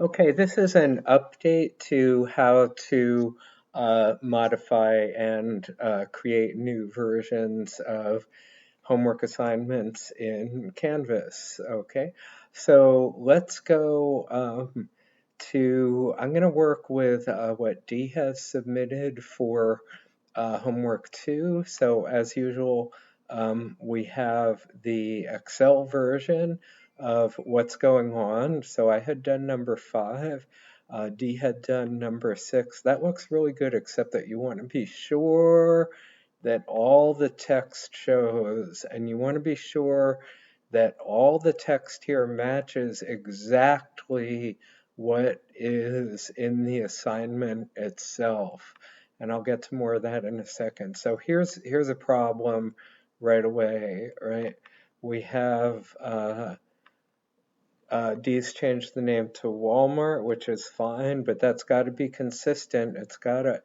Okay, this is an update to how to modify and create new versions of homework assignments in Canvas. Okay, so let's go I'm going to work with what Dee has submitted for homework 2. So as usual, we have the Excel version of what's going on. So I had done number 5. Dee had done number 6. That looks really good, except that you want to be sure that all the text shows, and you want to be sure that all the text here matches exactly what is in the assignment itself. And I'll get to more of that in a second. So here's a problem right away, right? We have Dee's changed the name to Walmart, which is fine, but that's got to be consistent.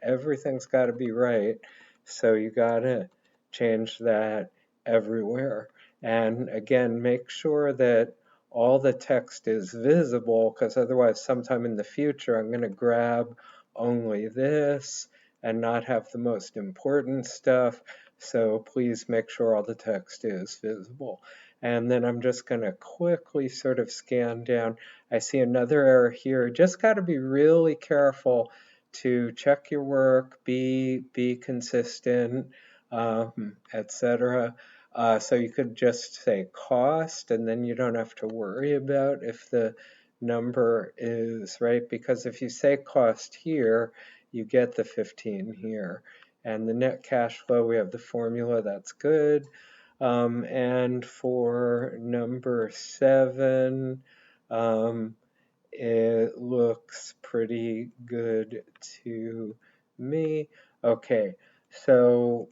Everything's got to be right. So you got to change that everywhere. And again, make sure that all the text is visible, because otherwise sometime in the future I'm going to grab only this and not have the most important stuff. So please make sure all the text is visible. And then I'm just going to quickly sort of scan down. I see another error here. Just got to be really careful to check your work, be consistent, etc. So you could just say cost, and then you don't have to worry about if the number is right, because if you say cost here, you get the 15 here. And the net cash flow, we have the formula, that's good. And for number 7, um, it looks pretty good to me. Okay, so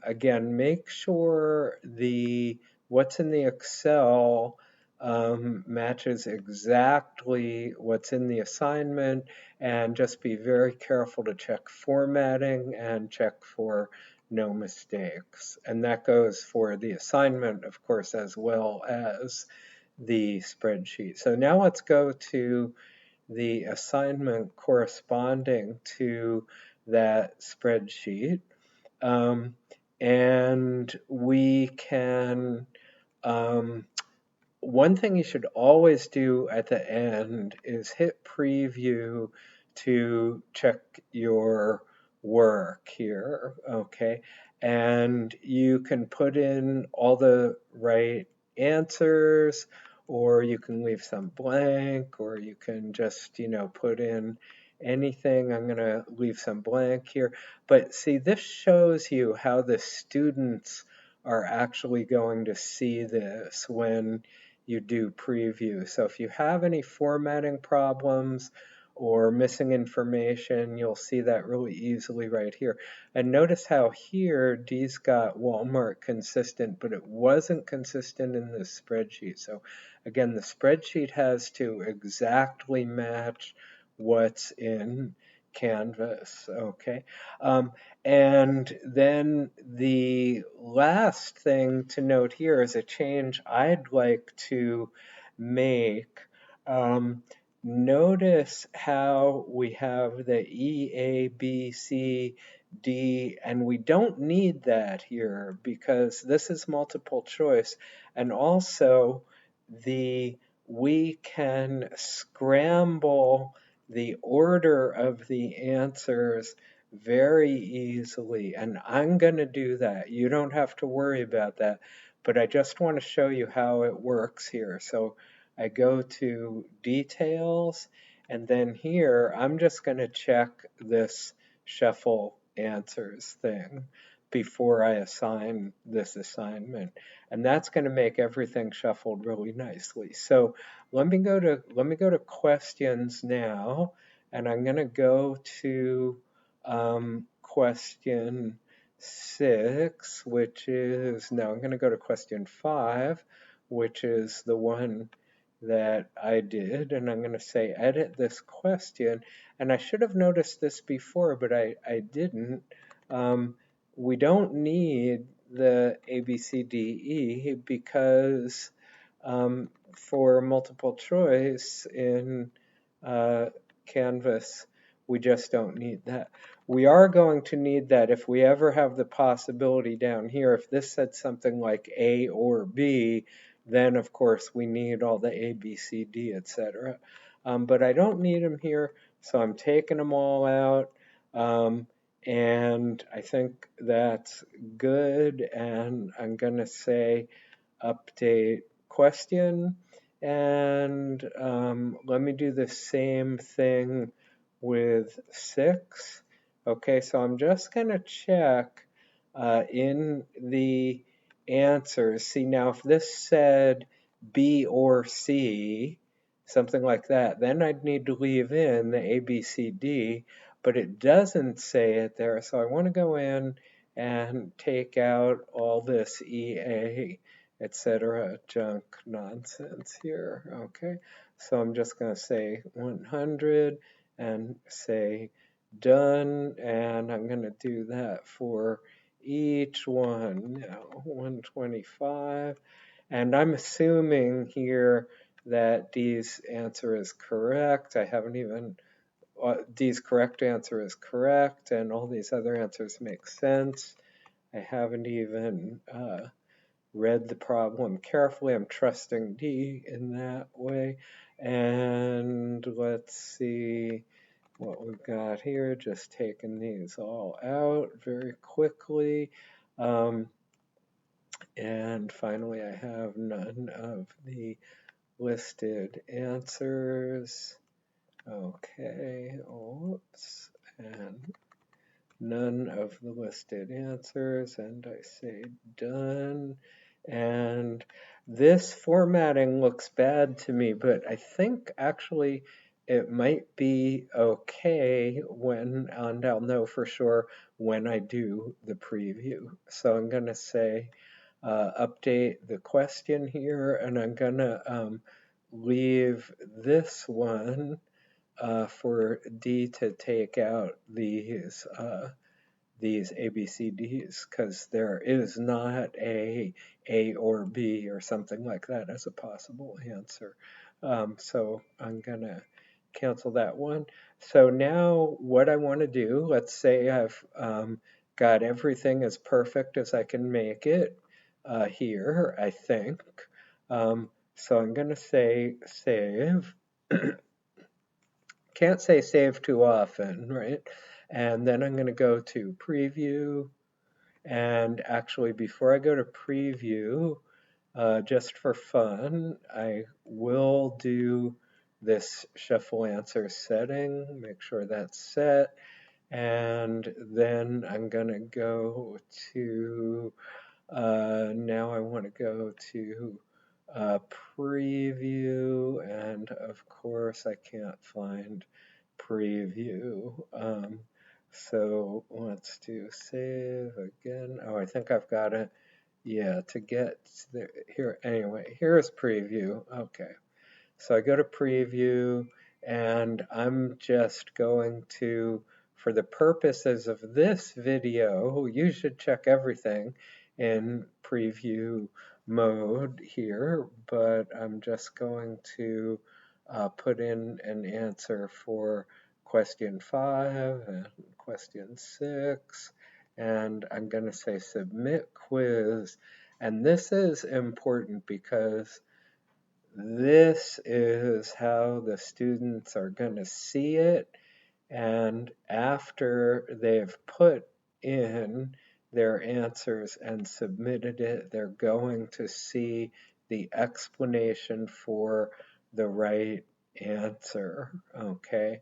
again, make sure the what's in the Excel matches exactly what's in the assignment, and just be very careful to check formatting and check for no mistakes. And that goes for the assignment, of course, as well as the spreadsheet. So now let's go to the assignment corresponding to that spreadsheet. Um, and we can, um, one thing you should always do at the end is hit preview to check your work here, okay? And you can put in all the right answers, or you can leave some blank, or you can just, put in anything. I'm going to leave some blank here. But see, this shows you how the students are actually going to see this when you do preview. So if you have any formatting problems or missing information, you'll see that really easily right here. And notice how here Dee's got Walmart consistent, but it wasn't consistent in this spreadsheet. So again, the spreadsheet has to exactly match what's in Canvas, okay? And then the last thing to note here is a change I'd like to make. Um, Notice how we have the E, A, B, C, D, and we don't need that here because this is multiple choice. And also we can scramble the order of the answers very easily. And I'm going to do that. You don't have to worry about that. But I just want to show you how it works here. So I go to details, and then here I'm just going to check this shuffle answers thing before I assign this assignment. And that's going to make everything shuffled really nicely. So let me go to questions now, and I'm going to go to question 6, which is, no, I'm going to go to question 5, which is the one that I did, and I'm going to say edit this question. And I should have noticed this before, but I didn't. We don't need the A, B, C, D, E because for multiple choice in uh, canvas, we just don't need that. We are going to need that if we ever have the possibility down here. If this said something like A or B, then of course we need all the A, B, C, D, etc. But I don't need them here, so I'm taking them all out. Um, and I think that's good. And I'm going to say update question. And let me do the same thing with 6. Okay, so I'm just going to check in the answers. See, now if this said B or C, something like that, then I'd need to leave in the A, B, C, D, but it doesn't say it there. So I want to go in and take out all this EA, etc. junk nonsense here. Okay, so I'm just going to say 100 and say done, and I'm going to do that for each one now, 125. And I'm assuming here that D's answer is correct. I haven't even, D's correct answer is correct, and all these other answers make sense. I haven't even read the problem carefully. I'm trusting D in that way. And let's see what we've got here. Just taking these all out very quickly. And finally, I have none of the listed answers. Okay, oops, and none of the listed answers, and I say done. And this formatting looks bad to me, but I think actually it might be okay when, and I'll know for sure when I do the preview. So I'm going to say update the question here, and I'm going to leave this one for D to take out these ABCDs, because there is not A or B or something like that as a possible answer. So I'm going to cancel that one. So now what I want to do, let's say I've got everything as perfect as I can make it here, I think. So I'm going to say save. Can't say save too often, right? And then I'm going to go to preview. And actually, before I go to preview, just for fun, I will do this shuffle answer setting, make sure that's set. And then I'm going to go to now I want to go to preview, and of course I can't find preview. So let's do save again. Oh, I think I've got it. Yeah, to get there, here. Anyway, here's preview. Okay. So I go to preview, and I'm just going to, for the purposes of this video, you should check everything in preview mode here, but I'm just going to put in an answer for question 5 and question 6, and I'm going to say submit quiz. And this is important because this is how the students are going to see it, and after they've put in their answers and submitted it, they're going to see the explanation for the right answer. Okay,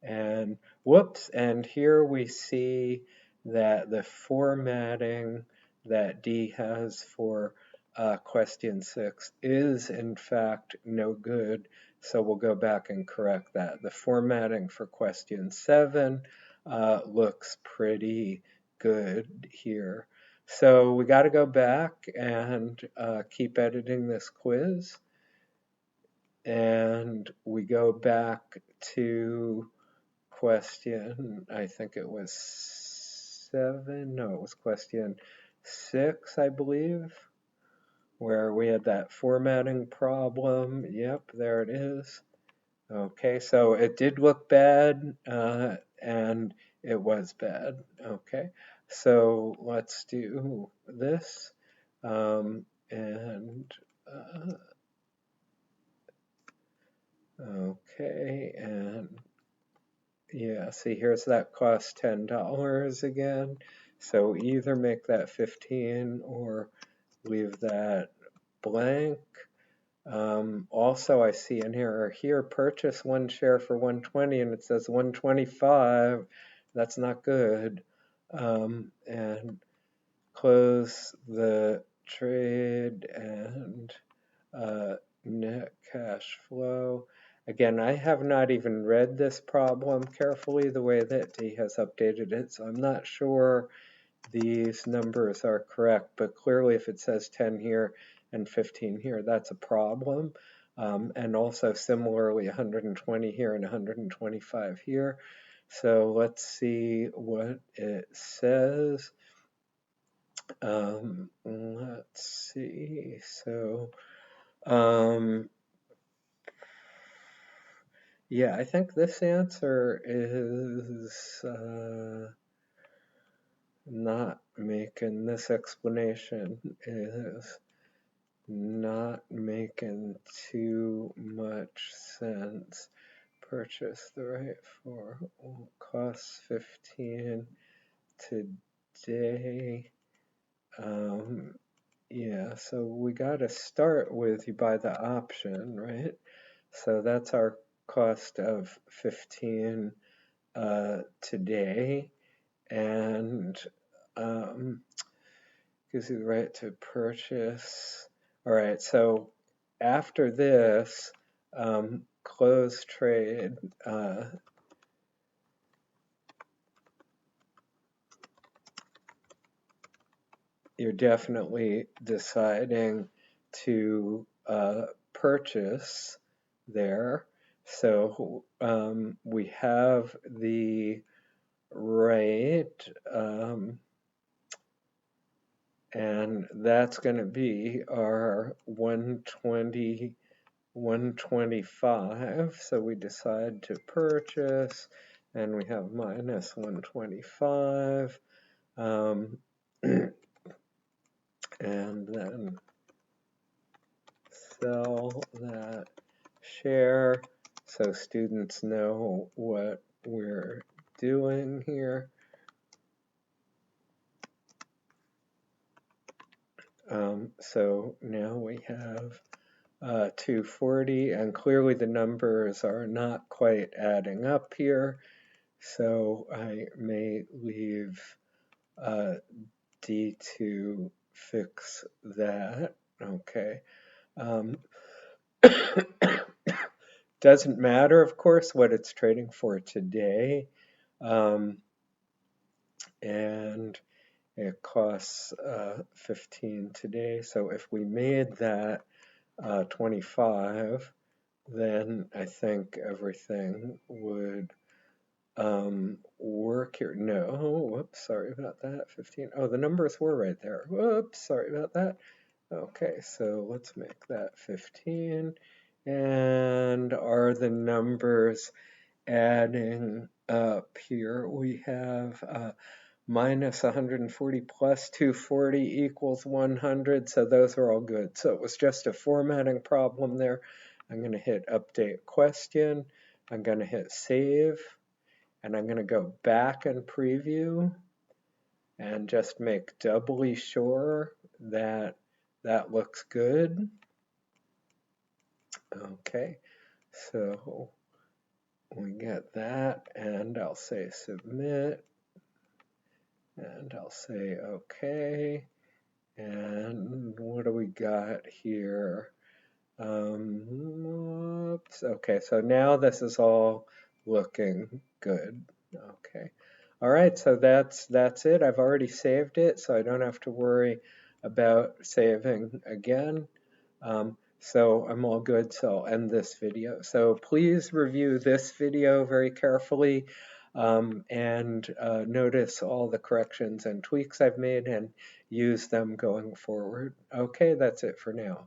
and whoops, and here we see that the formatting that D has for question 6 is in fact no good, so we'll go back and correct that. The formatting for question 7 looks pretty good here. So we got to go back and keep editing this quiz. And we go back to question, I think it was 7, no, it was question 6, I believe, where we had that formatting problem. Yep, there it is. Okay, so it did look bad, and it was bad. Okay, so let's do this. And okay, and yeah, see, here's that cost $10 again. So either make that 15 or leave that blank. Also, I see in here, purchase one share for 120 and it says 125. That's not good. And close the trade and net cash flow. Again, I have not even read this problem carefully the way that he has updated it, so I'm not sure these numbers are correct, but clearly if it says 10 here and 15 here, that's a problem. And also similarly 120 here and 125 here. So let's see what it says. Let's see. So, yeah, I think this answer is not making, this explanation is not making too much sense. Purchase the right for cost 15 today. Yeah, so we got to start with you buy the option, right? So that's our cost of 15 today, and gives you the right to purchase. All right, so after this, close trade, you're definitely deciding to purchase there. So we have the right, and that's going to be our 120, 125. So we decide to purchase, and we have minus 125. And then sell that share so students know what we're doing here. So now we have 240, and clearly the numbers are not quite adding up here, so I may leave D to fix that. Okay. Doesn't matter, of course, what it's trading for today. And it costs 15 today. So if we made that 25, then I think everything would work here. No, whoops, sorry about that. 15. Oh, the numbers were right there. Whoops, sorry about that. Okay, so let's make that 15. And are the numbers adding up here? We have minus 140 plus 240 equals 100, so those are all good. So it was just a formatting problem there. I'm going to hit update question. I'm going to hit save, and I'm going to go back and preview and just make doubly sure that that looks good. Okay, so we get that, and I'll say submit, and I'll say okay. And what do we got here? Oops. Okay, so now this is all looking good. Okay. All right, so that's it. I've already saved it, so I don't have to worry about saving again. So I'm all good, so I'll end this video. So please review this video very carefully and notice all the corrections and tweaks I've made and use them going forward. Okay, that's it for now.